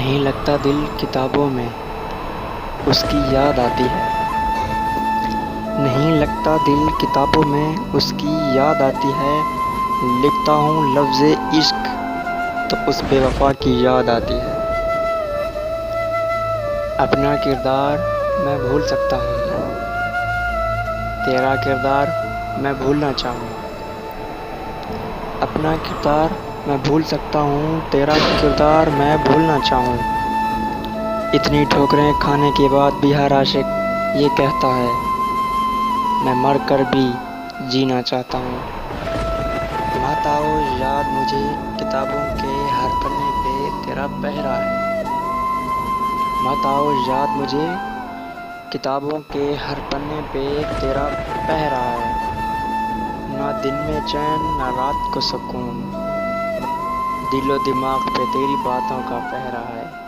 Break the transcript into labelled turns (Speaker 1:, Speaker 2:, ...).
Speaker 1: نہیں لگتا دل کتابوں میں اس کی یاد آتی ہے۔ نہیں لگتا دل کتابوں میں اس کی یاد آتی ہے۔ لکھتا ہوں لفظ عشق تو اس بے وفا کی یاد آتی ہے۔ اپنا کردار میں بھول سکتا ہوں، تیرا کردار میں بھولنا چاہوں۔ اپنا کردار میں بھول سکتا ہوں، تیرا کردار میں بھولنا چاہوں۔ اتنی ٹھوکریں کھانے کے بعد بھی ہر عاشق یہ کہتا ہے میں مر کر بھی جینا چاہتا ہوں۔ مت آؤ یاد مجھے کتابوں کے ہر پنے پہ تیرا پہرا ہے۔ مت آؤ یاد مجھے کتابوں کے ہر پنے پہ تیرا پہرا ہے۔ نہ دن میں چین نہ رات کو سکون، دل و دماغ پہ تیری باتوں کا پہرا ہے۔